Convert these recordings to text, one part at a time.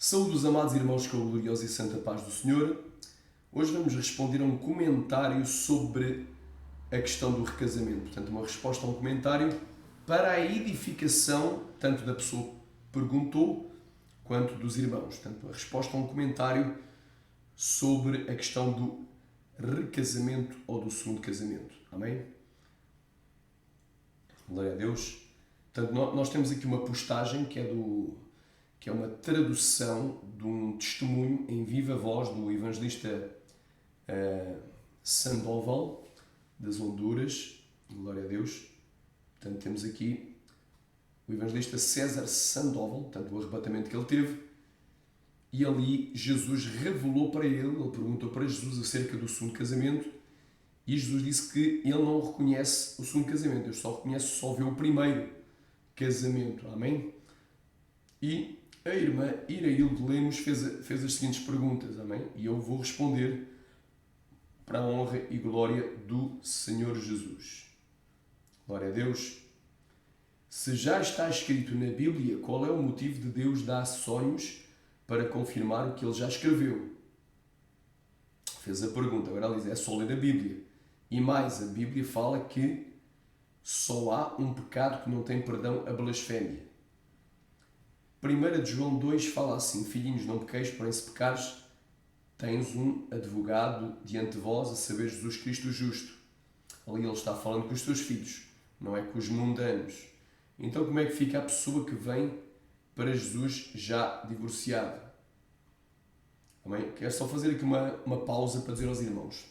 Saúde os amados irmãos com a gloriosa e santa paz do Senhor. Hoje vamos responder a um comentário sobre a questão do recasamento. Portanto, uma resposta a um comentário para a edificação, tanto da pessoa que perguntou, quanto dos irmãos. Portanto, a resposta a um comentário sobre a questão do recasamento ou do segundo casamento. Amém? Glória a Deus. Portanto, nós temos aqui uma postagem que é uma tradução de um testemunho em viva voz do evangelista Sandoval, das Honduras. Glória a Deus. Portanto, temos aqui o evangelista César Sandoval, portanto, o arrebatamento que ele teve, e ali Jesus revelou para ele perguntou para Jesus acerca do segundo casamento, e Jesus disse que ele não reconhece o segundo casamento, ele só vê o primeiro casamento. Amém? E a irmã Irailde Lemos fez as seguintes perguntas, amém? E eu vou responder para a honra e glória do Senhor Jesus. Glória a Deus. Se já está escrito na Bíblia, qual é o motivo de Deus dar sonhos para confirmar o que ele já escreveu? Fez a pergunta. Agora ela diz, é só ler a Bíblia. E mais, a Bíblia fala que só há um pecado que não tem perdão, a blasfémia. 1 de João 2 fala assim, filhinhos, não pequeis, porém se pecares, tens um advogado diante de vós, a saber, Jesus Cristo justo. Ali ele está falando com os seus filhos, não é com os mundanos. Então como é que fica a pessoa que vem para Jesus já divorciado? Amém? Quero só fazer aqui uma pausa para dizer aos irmãos.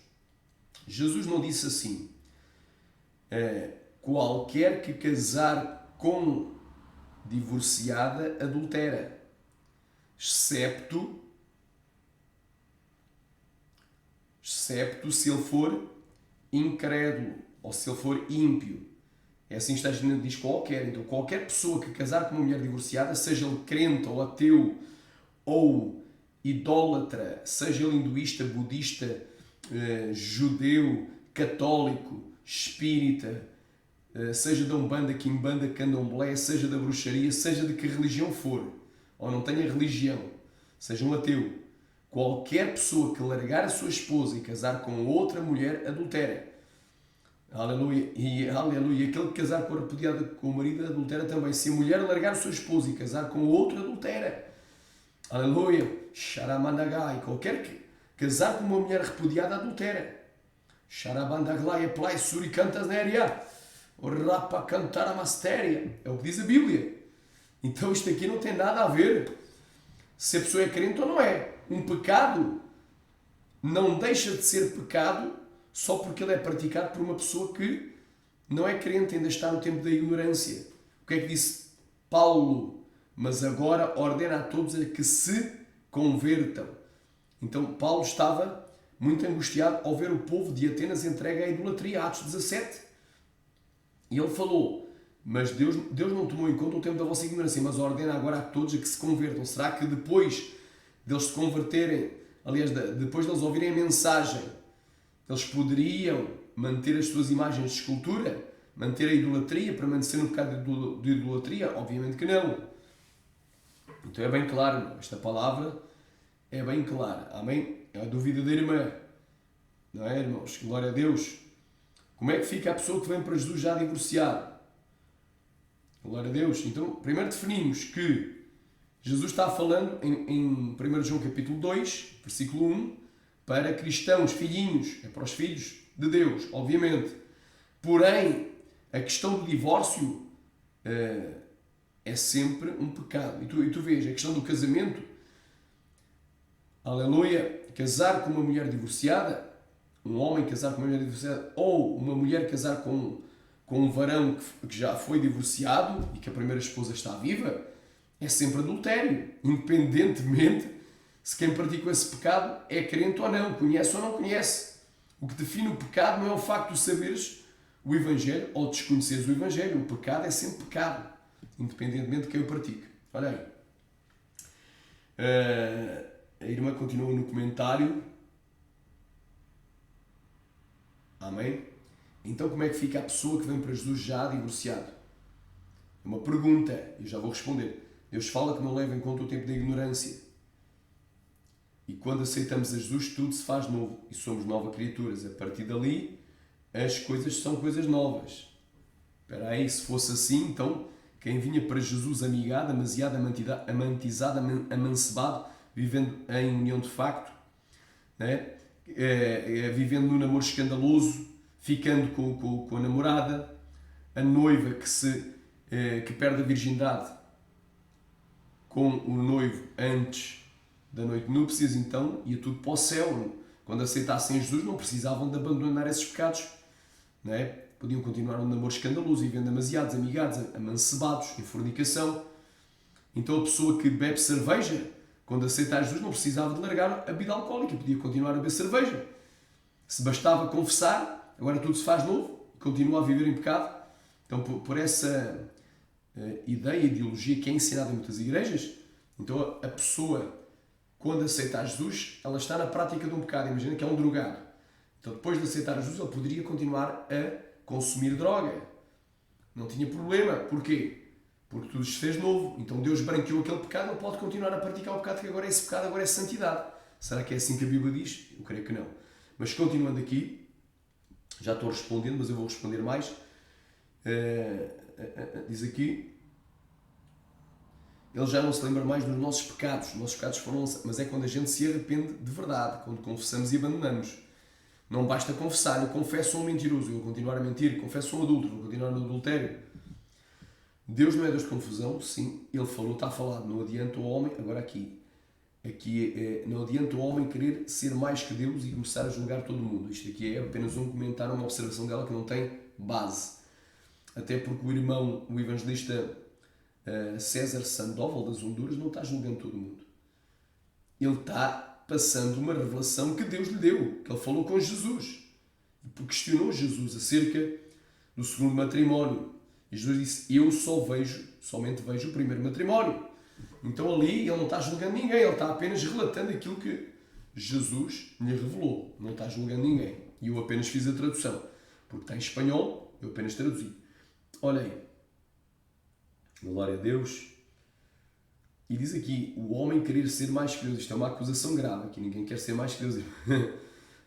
Jesus não disse assim, qualquer que casar com divorciada adultera, excepto se ele for incrédulo ou se ele for ímpio. É assim que está escrito, diz qualquer. Então, qualquer pessoa que casar com uma mulher divorciada, seja ele crente ou ateu ou idólatra, seja ele hinduísta, budista, judeu, católico, espírita, seja da Umbanda, Quimbanda, Candomblé, seja da bruxaria, seja de que religião for, ou não tenha religião, seja um ateu, qualquer pessoa que largar a sua esposa e casar com outra mulher adultera. Aleluia. E aleluia. Aquele que casar com a repudiada com o marido adultera também. Se a mulher largar a sua esposa e casar com outra adultera. Aleluia. Xaramanagai. Qualquer que casar com uma mulher repudiada adultera. Xarabandaglai plai suricantas neria. Rapa cantar a mastéria. É o que diz a Bíblia. Então isto aqui não tem nada a ver se a pessoa é crente ou não é. Um pecado não deixa de ser pecado só porque ele é praticado por uma pessoa que não é crente, ainda está no tempo da ignorância. O que é que disse Paulo? Mas agora ordena a todos a que se convertam. Então Paulo estava muito angustiado ao ver o povo de Atenas entregue à idolatria, Atos 17. E ele falou, mas Deus não tomou em conta o tempo da vossa ignorância, mas ordena agora a todos a que se convertam. Será que depois deles se converterem, aliás, depois deles ouvirem a mensagem, eles poderiam manter as suas imagens de escultura, manter a idolatria, permanecer no pecado de idolatria? Obviamente que não. Então é bem claro, esta palavra é bem clara. Amém? É a dúvida da irmã. Não é, irmãos? Glória a Deus. Como é que fica a pessoa que vem para Jesus já divorciado? Glória a Deus. Então, primeiro definimos que Jesus está falando em 1 João capítulo 2, versículo 1, para cristãos, filhinhos, é para os filhos de Deus, obviamente. Porém, a questão do divórcio é sempre um pecado. E tu vês, a questão do casamento, aleluia, casar com uma mulher divorciada, um homem casar com uma mulher divorciada, ou uma mulher casar com um varão que já foi divorciado e que a primeira esposa está viva, é sempre adultério, independentemente se quem praticou esse pecado é crente ou não, conhece ou não conhece. O que define o pecado não é o facto de saberes o Evangelho ou de desconheceres o Evangelho. O pecado é sempre pecado, independentemente de quem o pratique. Olha aí. A irmã continua no comentário. Amém? Então como é que fica a pessoa que vem para Jesus já divorciado? É uma pergunta, eu já vou responder. Deus fala que não leva em conta o tempo da ignorância. E quando aceitamos a Jesus, tudo se faz novo e somos novas criaturas. A partir dali, as coisas são coisas novas. Espera aí, se fosse assim, então, quem vinha para Jesus amigado, amasiado, amantizado, amancebado, vivendo em união de facto, né? Vivendo num namoro escandaloso, ficando com a namorada, a noiva que perde a virgindade com o noivo antes da noite de núpcias, então ia tudo para o céu. Quando aceitassem Jesus, não precisavam de abandonar esses pecados, não é? Podiam continuar um namoro escandaloso, vivendo amasiados, amigados, amancebados, em fornicação. Então a pessoa que bebe cerveja, quando aceitar Jesus, não precisava de largar a bebida alcoólica, podia continuar a beber cerveja. Se bastava confessar, agora tudo se faz novo e continua a viver em pecado. Então, por essa ideia, ideologia que é ensinada em muitas igrejas, então a pessoa, quando aceitar Jesus, ela está na prática de um pecado. Imagina que é um drogado. Então, depois de aceitar Jesus, ele poderia continuar a consumir droga. Não tinha problema. Porquê? Porque tudo se fez novo. Então Deus branqueou aquele pecado, não pode continuar a praticar o pecado, que agora é esse pecado, agora é santidade. Será que é assim que a Bíblia diz? Eu creio que não. Mas continuando aqui, já estou respondendo, mas eu vou responder mais. Diz aqui, ele já não se lembra mais dos nossos pecados. Os nossos pecados foram, mas é quando a gente se arrepende de verdade, quando confessamos e abandonamos. Não basta confessar, eu confesso um mentiroso, eu vou continuar a mentir, confesso um adúltero, vou continuar no adultério. Deus não é Deus de confusão, sim, ele falou, está falado, não adianta o homem, agora aqui não adianta o homem querer ser mais que Deus e começar a julgar todo mundo. Isto aqui é apenas um comentário, uma observação dela que não tem base. Até porque o evangelista César Sandoval das Honduras não está julgando todo mundo. Ele está passando uma revelação que Deus lhe deu, que ele falou com Jesus. E questionou Jesus acerca do segundo matrimónio. E Jesus disse, eu somente vejo o primeiro matrimónio. Então ali ele não está julgando ninguém, ele está apenas relatando aquilo que Jesus lhe revelou. Não está julgando ninguém. E eu apenas fiz a tradução. Porque está em espanhol, eu apenas traduzi. Olha aí. Glória a Deus. E diz aqui, o homem querer ser mais que Deus. Isto é uma acusação grave. Aqui ninguém quer ser mais que Deus.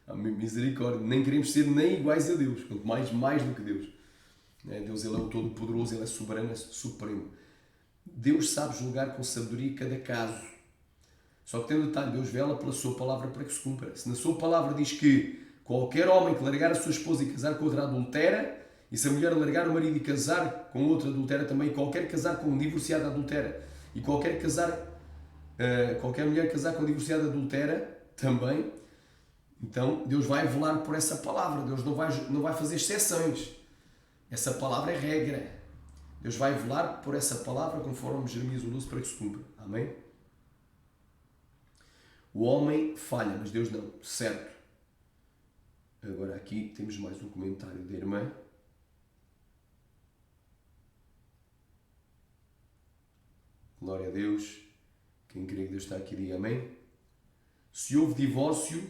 A misericórdia. Nem queremos ser nem iguais a Deus. Quanto mais do que Deus. Deus, ele é o Todo-Poderoso, ele é soberano, é supremo. Deus sabe julgar com sabedoria cada caso. Só que tem um detalhe, Deus vela pela sua palavra para que se cumpra. Se na sua palavra diz que qualquer homem que largar a sua esposa e casar com outra adultera, e se a mulher largar o marido e casar com outra adultera também, qualquer casar com um divorciado adultera, e qualquer mulher casar com um divorciado adultera também, então Deus vai velar por essa palavra. Deus não vai fazer exceções. Essa palavra é regra. Deus vai velar por essa palavra conforme Jeremias 12 para que se cumpra. Amém? O homem falha, mas Deus não. Certo. Agora aqui temos mais um comentário da irmã. Glória a Deus. Quem crê que Deus está aqui, diga amém. Se houve divórcio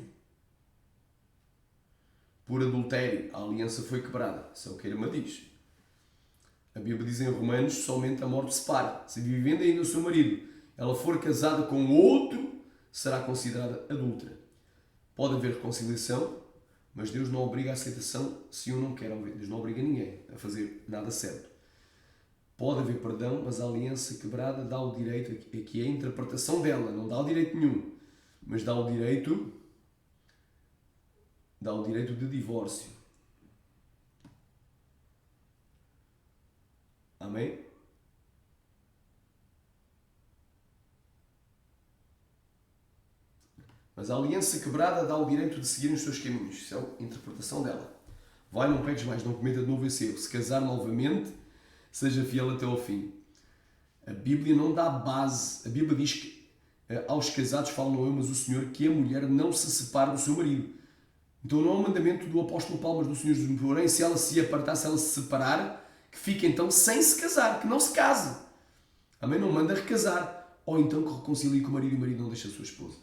por adultério, a aliança foi quebrada. Isso é o que a irmã diz. A Bíblia diz em Romanos, somente a morte separa. Se vivendo ainda o seu marido, ela for casada com outro, será considerada adúltera. Pode haver reconciliação, mas Deus não obriga a aceitação se um não quer ouvir. Deus não obriga ninguém a fazer nada certo. Pode haver perdão, mas a aliança quebrada dá o direito, aqui é a interpretação dela, não dá o direito nenhum, mas dá o direito de divórcio. Amém? Mas a aliança quebrada dá o direito de seguir os seus caminhos. Isso é a interpretação dela. Vai, não peques mais, não cometa de novo esse erro. Se casar novamente, seja fiel até ao fim. A Bíblia não dá base. A Bíblia diz que aos casados fala não eu, mas o Senhor, que a mulher não se separe do seu marido. Então não é um mandamento do apóstolo Paulo, mas do Senhor Jesus. Porém, se ela se apartar, se ela se separar, que fique então sem se casar, que não se case. Amém? Não manda recasar. Ou então que reconcilie com o marido e o marido não deixa a sua esposa.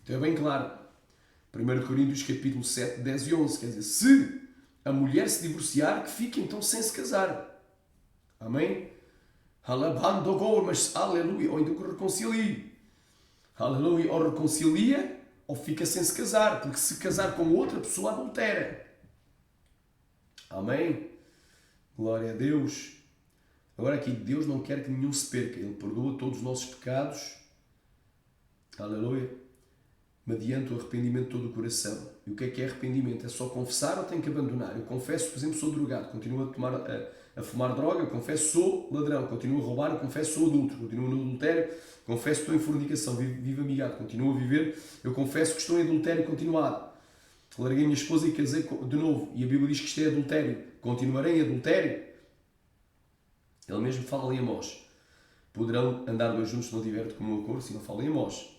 Então é bem claro. 1 Coríntios capítulo 7, 10 e 11. Quer dizer, se a mulher se divorciar, que fique então sem se casar. Amém? Mas aleluia. Ou então que reconcilie. Aleluia. Ou reconcilia, ou fica sem se casar. Porque se casar com outra pessoa, adultera. Amém? Glória a Deus. Agora aqui, Deus não quer que nenhum se perca. Ele perdoa todos os nossos pecados. Aleluia. Mediante o arrependimento de todo o coração. E o que é arrependimento? É só confessar ou tem que abandonar? Eu confesso, por exemplo, sou drogado, continuo a fumar droga, eu confesso, sou ladrão, continuo a roubar, eu confesso, sou adulto, continuo no adultério, confesso que estou em fornicação, vivo amigado, continuo a viver, eu confesso que estou em adultério continuado. Larguei minha esposa e casei de novo. E a Bíblia diz que isto é adultério. Continuarei em adultério? Ele mesmo fala em Amós. Poderão andar dois juntos se não tiver de comum acordo, se não fala em Amós.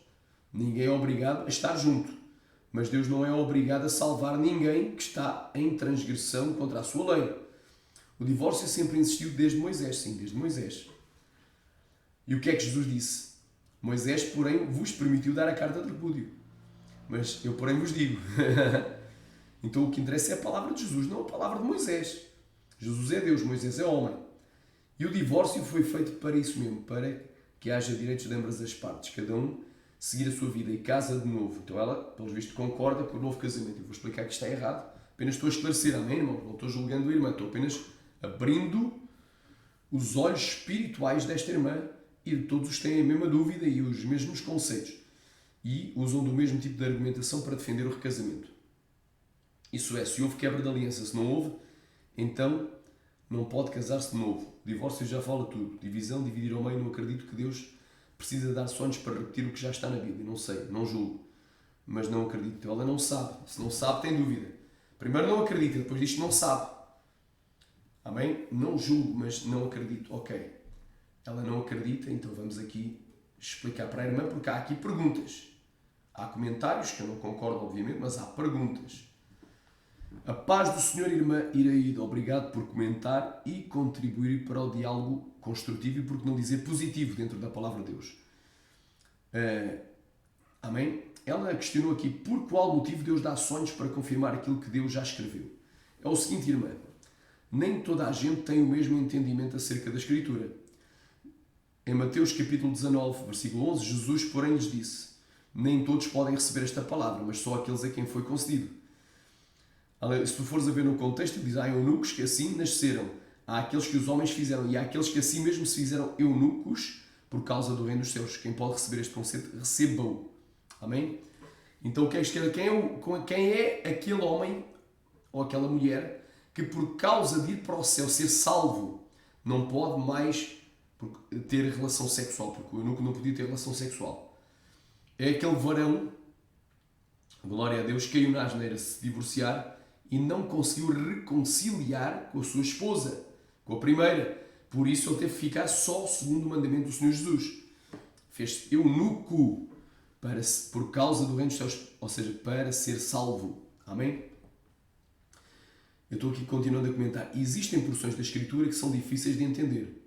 Ninguém é obrigado a estar junto. Mas Deus não é obrigado a salvar ninguém que está em transgressão contra a sua lei. O divórcio sempre existiu desde Moisés. Sim, desde Moisés. E o que é que Jesus disse? Moisés, porém, vos permitiu dar a carta de repúdio. Mas eu, porém, vos digo. Então o que interessa é a palavra de Jesus, não a palavra de Moisés. Jesus é Deus, Moisés é homem. E o divórcio foi feito para isso mesmo, para que haja direitos de ambas as partes. Cada um seguir a sua vida e casa de novo. Então ela, pelo visto, concorda com o novo casamento. Eu vou explicar que isto está errado. Apenas estou a esclarecer, amém, irmão? Não estou julgando a irmã, estou apenas abrindo os olhos espirituais desta irmã e de todos os que têm a mesma dúvida e os mesmos conceitos. E usam do mesmo tipo de argumentação para defender o recasamento. Isso é, se houve quebra de aliança, se não houve, então não pode casar-se de novo. O divórcio já fala tudo. Divisão, dividir ao meio, não acredito que Deus precisa dar sonhos para repetir o que já está na Bíblia. Não sei, não julgo. Mas não acredito. Ela não sabe. Se não sabe, tem dúvida. Primeiro não acredita, depois diz que não sabe. Amém? Não julgo, mas não acredito. Ok. Ela não acredita, então vamos aqui explicar para a irmã, porque há aqui perguntas. Há comentários que eu não concordo, obviamente, mas há perguntas. A paz do Senhor, irmã Iraída. Obrigado por comentar e contribuir para o diálogo construtivo e por que não dizer positivo dentro da palavra de Deus. Amém? Ela questionou aqui por qual motivo Deus dá sonhos para confirmar aquilo que Deus já escreveu. É o seguinte, irmã. Nem toda a gente tem o mesmo entendimento acerca da Escritura. Em Mateus capítulo 19, versículo 11, Jesus, porém, lhes disse: nem todos podem receber esta palavra, mas só aqueles a quem foi concedido. Se tu fores a ver no contexto, diz: há eunucos que assim nasceram, há aqueles que os homens fizeram e há aqueles que assim mesmo se fizeram eunucos por causa do reino dos céus. Quem pode receber este conceito, receba-o. Amém? Então, quem é aquele homem ou aquela mulher que por causa de ir para o céu, ser salvo, não pode mais ter relação sexual, porque o eunuco não podia ter relação sexual? É aquele varão, glória a Deus, que caiu na asneira se divorciar e não conseguiu reconciliar com a sua esposa, com a primeira. Por isso ele teve que ficar só segundo o mandamento do Senhor Jesus. Fez-se eunuco por causa do reino dos céus, ou seja, para ser salvo. Amém? Eu estou aqui continuando a comentar. Existem porções da Escritura que são difíceis de entender.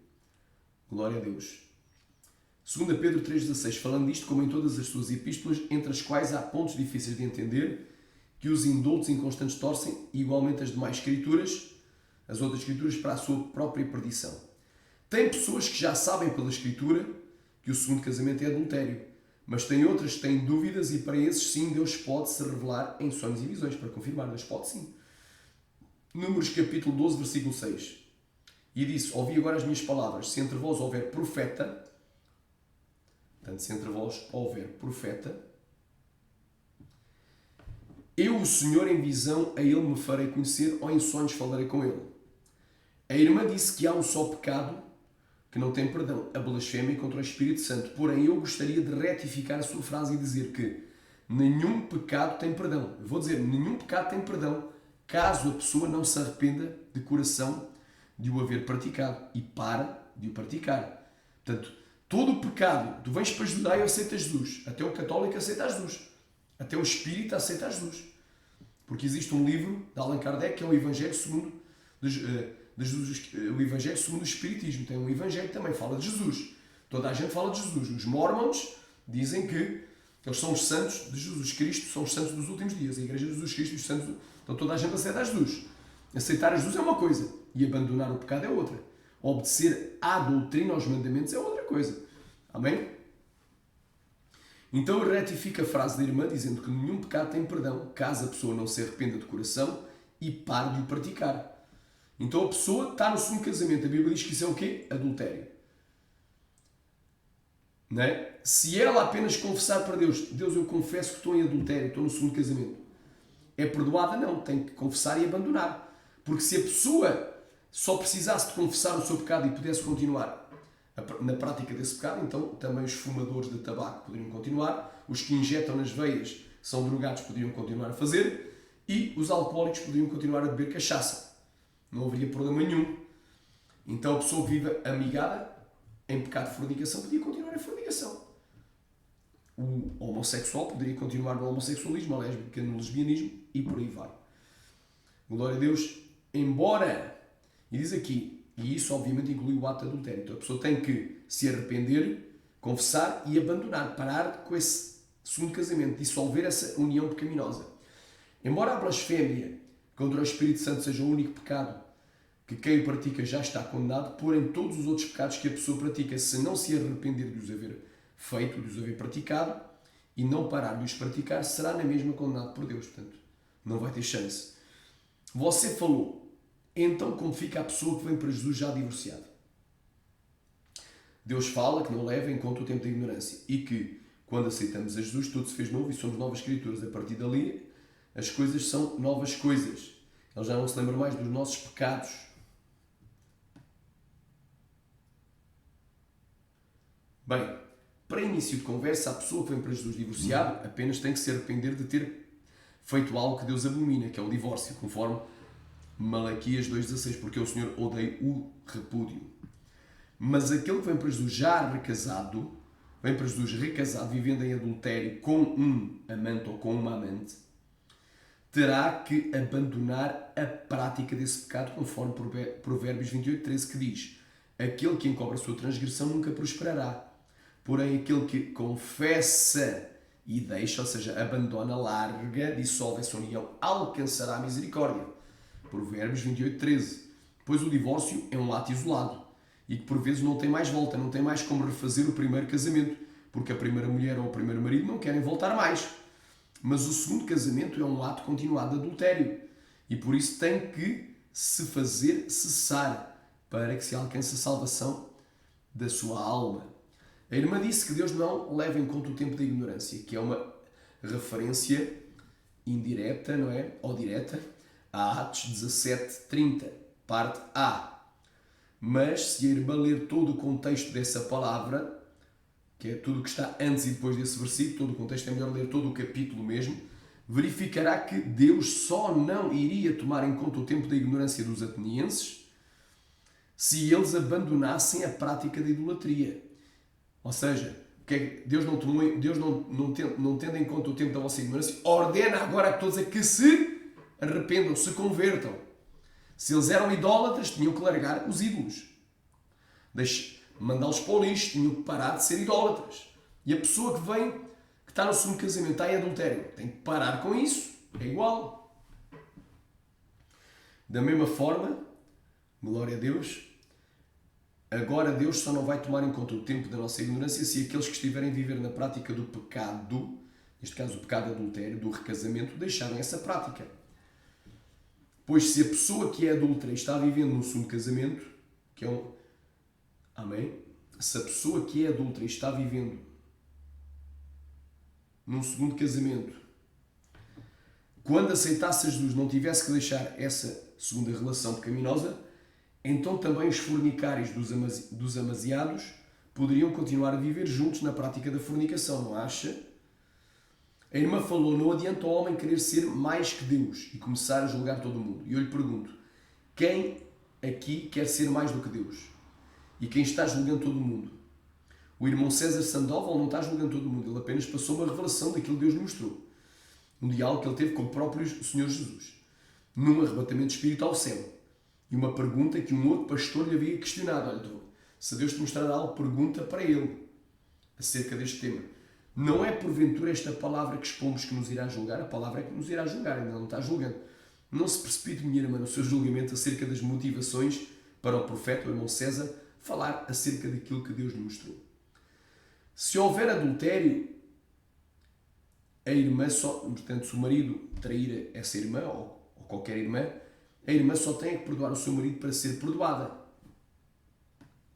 Glória a Deus. 2 Pedro 3,16, falando disto, como em todas as suas epístolas, entre as quais há pontos difíceis de entender, que os indultos inconstantes torcem, e igualmente as demais escrituras, as outras escrituras, para a sua própria perdição. Tem pessoas que já sabem pela Escritura que o segundo casamento é adultério, mas tem outras que têm dúvidas e para esses sim Deus pode se revelar em sonhos e visões, para confirmar, Deus pode sim. Números capítulo 12, versículo 6. E disse: ouvi agora as minhas palavras, se entre vós houver profeta, portanto, se entre vós houver profeta, eu, o Senhor, em visão, a ele me farei conhecer, ou em sonhos falarei com ele. A irmã disse que há um só pecado que não tem perdão, a blasfémia contra o Espírito Santo. Porém, eu gostaria de retificar a sua frase e dizer que nenhum pecado tem perdão. Eu vou dizer, nenhum pecado tem perdão, caso a pessoa não se arrependa de coração de o haver praticado e para de o praticar. Portanto, todo o pecado, tu vens para Judá e aceitas Jesus. Até o católico aceita Jesus. Até o espírita aceita Jesus. Porque existe um livro de Allan Kardec que é o Evangelho segundo o Evangelho segundo o Espiritismo. Tem um Evangelho que também fala de Jesus. Toda a gente fala de Jesus. Os Mormons dizem que eles são os santos de Jesus Cristo, são os santos dos últimos dias. A Igreja de Jesus Cristo, os santos. Então toda a gente aceita a Jesus. Aceitar a Jesus é uma coisa e abandonar o pecado é outra. Obedecer à doutrina, aos mandamentos é outra coisa. Amém? Então eu retifico a frase da irmã dizendo que nenhum pecado tem perdão, caso a pessoa não se arrependa de coração e pare de o praticar. Então a pessoa está no segundo casamento. A Bíblia diz que isso é o quê? Adultério. Não é? Se ela apenas confessar para Deus, Deus, eu confesso que estou em adultério, estou no segundo casamento, é perdoada? Não, tem que confessar e abandonar. Porque se a pessoa só precisasse de confessar o seu pecado e pudesse continuar na prática desse pecado, então também os fumadores de tabaco poderiam continuar, os que injetam nas veias, que são drogados, poderiam continuar a fazer, e os alcoólicos poderiam continuar a beber cachaça. Não haveria problema nenhum. Então a pessoa que vive amigada em pecado de fornicação podia continuar em fornicação. O homossexual poderia continuar no homossexualismo, a lésbica no lesbianismo e por aí vai. Glória a Deus. Embora, e diz aqui, e isso obviamente inclui o ato de adultério, então a pessoa tem que se arrepender, confessar e abandonar, parar com esse segundo casamento, dissolver essa união pecaminosa. Embora a blasfémia contra o Espírito Santo seja o único pecado que quem o pratica já está condenado, porém todos os outros pecados que a pessoa pratica, se não se arrepender de os haver feito, de os haver praticado, e não parar de os praticar, será na mesma condenado por Deus. Portanto, não vai ter chance. Você falou, então como fica a pessoa que vem para Jesus já divorciada? Deus fala que não leva em conta o tempo da ignorância e que, quando aceitamos a Jesus, tudo se fez novo e somos novas criaturas. A partir dali, as coisas são novas coisas. Ele já não se lembra mais dos nossos pecados. Bem, para início de conversa, a pessoa que vem para Jesus divorciado apenas tem que se arrepender de ter feito algo que Deus abomina, que é o divórcio, conforme Malaquias 2,16, porque o Senhor odeia o repúdio. Mas aquele que vem para Jesus já recasado, vem para Jesus recasado, vivendo em adultério com um amante ou com uma amante, terá que abandonar a prática desse pecado, conforme Provérbios 28,13, que diz: aquele que encobre a sua transgressão nunca prosperará. Porém, aquele que confessa e deixa, ou seja, abandona, larga, dissolve essa união, alcançará a misericórdia. Provérbios 28,13. Pois o divórcio é um ato isolado e que por vezes não tem mais volta, não tem mais como refazer o primeiro casamento, porque a primeira mulher ou o primeiro marido não querem voltar mais. Mas o segundo casamento é um ato continuado de adultério e por isso tem que se fazer cessar para que se alcance a salvação da sua alma. A irmã disse que Deus não leva em conta o tempo da ignorância, que é uma referência indireta, não é? Ou direta, a Atos 17:30, parte A. Mas se a irmã ler todo o contexto dessa palavra, que é tudo o que está antes e depois desse versículo, todo o contexto, é melhor ler todo o capítulo mesmo, verificará que Deus só não iria tomar em conta o tempo da ignorância dos atenienses se eles abandonassem a prática da idolatria. Ou seja, Deus não tendo em conta o tempo da vossa ignorância, ordena agora a todos a que se arrependam, se convertam. Se eles eram idólatras, tinham que largar os ídolos. Mandá-los para o lixo, tinham que parar de ser idólatras. E a pessoa que vem, que está no segundo casamento, está em adultério, tem que parar com isso. É igual. Da mesma forma, glória a Deus, agora Deus só não vai tomar em conta o tempo da nossa ignorância se aqueles que estiverem a viver na prática do pecado, neste caso o pecado de adultério, do recasamento, deixarem essa prática. Pois se a pessoa que é adúltera está vivendo num segundo casamento, que é um... Amém? Se a pessoa que é adúltera está vivendo num segundo casamento, quando aceitasse a Jesus não tivesse que deixar essa segunda relação pecaminosa, então também os fornicários dos amasiados poderiam continuar a viver juntos na prática da fornicação, não acha? A irmã falou, não adianta o homem querer ser mais que Deus e começar a julgar todo mundo. E eu lhe pergunto, quem aqui quer ser mais do que Deus? E quem está julgando todo mundo? O irmão César Sandoval não está julgando todo mundo, ele apenas passou uma revelação daquilo que Deus lhe mostrou. Um diálogo que ele teve com o próprio Senhor Jesus, num arrebatamento espiritual ao céu. E uma pergunta que um outro pastor lhe havia questionado. Olha, se Deus te mostrar algo, pergunta para ele acerca deste tema. Não é porventura esta palavra que expomos que nos irá julgar, a palavra é que nos irá julgar, ainda não está julgando. Não se precipite, minha irmã, no seu julgamento acerca das motivações para o profeta, o irmão César, falar acerca daquilo que Deus lhe mostrou. Se houver adultério, a irmã só, portanto, se o marido trair essa irmã, ou qualquer irmã, a irmã só tem que perdoar o seu marido para ser perdoada.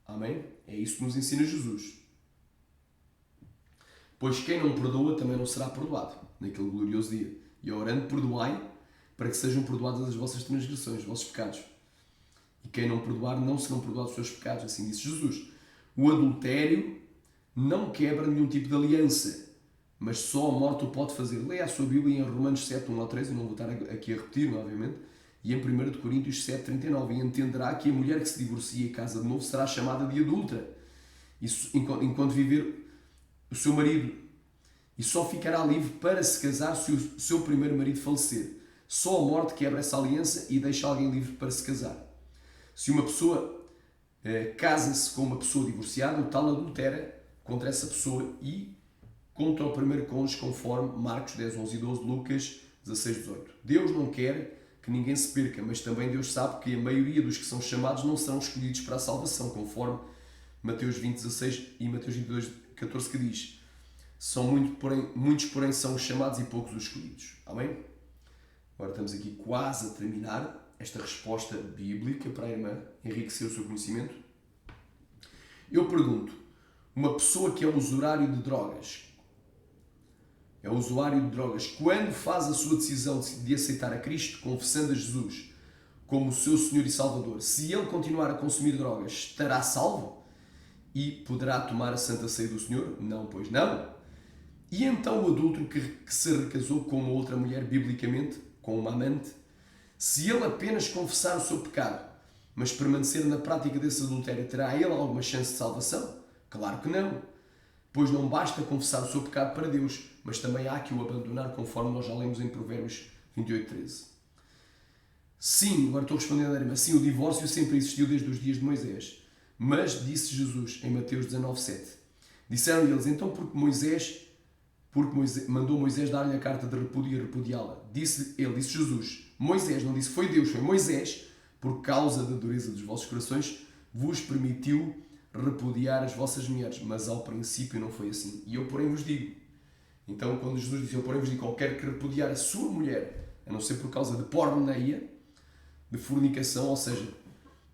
Amém? É isso que nos ensina Jesus. Pois quem não perdoa também não será perdoado, naquele glorioso dia. E orando, perdoai, para que sejam perdoadas as vossas transgressões, os vossos pecados. E quem não perdoar, não serão perdoados os seus pecados, assim disse Jesus. O adultério não quebra nenhum tipo de aliança, mas só a morte o pode fazer. Leia a sua Bíblia em Romanos 7, 1 ao 3, eu não vou estar aqui a repetir, obviamente, e em 1 Coríntios 7, 39, e entenderá que a mulher que se divorcia e casa de novo será chamada de adúltera, isso, enquanto viver o seu marido, e só ficará livre para se casar se o seu primeiro marido falecer. Só a morte quebra essa aliança e deixa alguém livre para se casar. Se uma pessoa casa-se com uma pessoa divorciada, o tal adultera contra essa pessoa e contra o primeiro cônjuge, conforme Marcos 10, 11 e 12, Lucas 16, 18. Deus não quer que ninguém se perca, mas também Deus sabe que a maioria dos que são chamados não serão escolhidos para a salvação, conforme Mateus 20, 16 e Mateus 22, 14, que diz: muitos, porém, são os chamados e poucos os escolhidos. Amém? Agora estamos aqui quase a terminar esta resposta bíblica para a irmã enriquecer o seu conhecimento. Eu pergunto, uma pessoa que é usuário de drogas, quando faz a sua decisão de aceitar a Cristo, confessando a Jesus como o seu Senhor e Salvador, se ele continuar a consumir drogas, estará salvo? E poderá tomar a Santa Ceia do Senhor? Não, pois não. E então o adúltero que se recasou com uma outra mulher, biblicamente, com uma amante, se ele apenas confessar o seu pecado, mas permanecer na prática desse adultério, terá ele alguma chance de salvação? Claro que não. Pois não basta confessar o seu pecado para Deus, mas também há que o abandonar, conforme nós já lemos em Provérbios 28, 13. Sim, agora estou respondendo à irmã, sim, o divórcio sempre existiu desde os dias de Moisés. Mas, disse Jesus em Mateus 19, 7, disseram-lhe eles, então porque mandou Moisés dar-lhe a carta de repúdio e repudiá-la. Disse Jesus, Moisés, não disse foi Deus, foi Moisés, por causa da dureza dos vossos corações, vos permitiu repudiar as vossas mulheres, mas ao princípio não foi assim. E eu, porém, vos digo. Então, quando Jesus disse, eu, porém, vos digo, qualquer que repudiar a sua mulher, a não ser por causa de porneia, de fornicação, ou seja,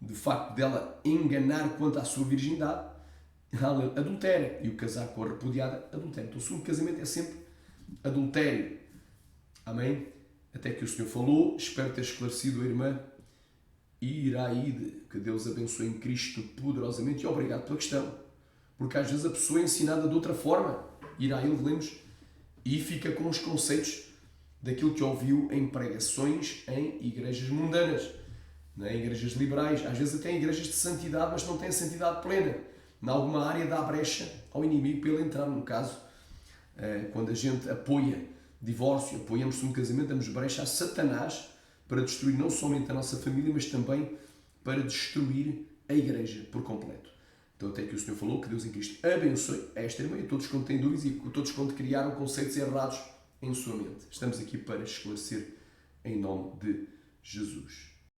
do facto dela enganar quanto à sua virgindade, adultério. E o casar com a repudiada, adultério. Então, o segundo casamento é sempre adultério. Amém? Até que o Senhor falou, espero ter esclarecido a irmã. Iraíde, que Deus abençoe em Cristo poderosamente, e obrigado pela questão, porque às vezes a pessoa é ensinada de outra forma, Iraíde, lemos, e fica com os conceitos daquilo que ouviu em pregações em igrejas mundanas, em igrejas liberais, às vezes até em igrejas de santidade, mas não têm a santidade plena, em alguma área dá brecha ao inimigo para ele entrar. No caso, quando a gente apoia divórcio, apoiamos-se no casamento, damos brecha a Satanás para destruir não somente a nossa família, mas também para destruir a igreja por completo. Então até que o Senhor falou que Deus em Cristo abençoe esta irmã e a todos quanto têm dúvidas e a todos quanto criaram conceitos errados em sua mente. Estamos aqui para esclarecer em nome de Jesus.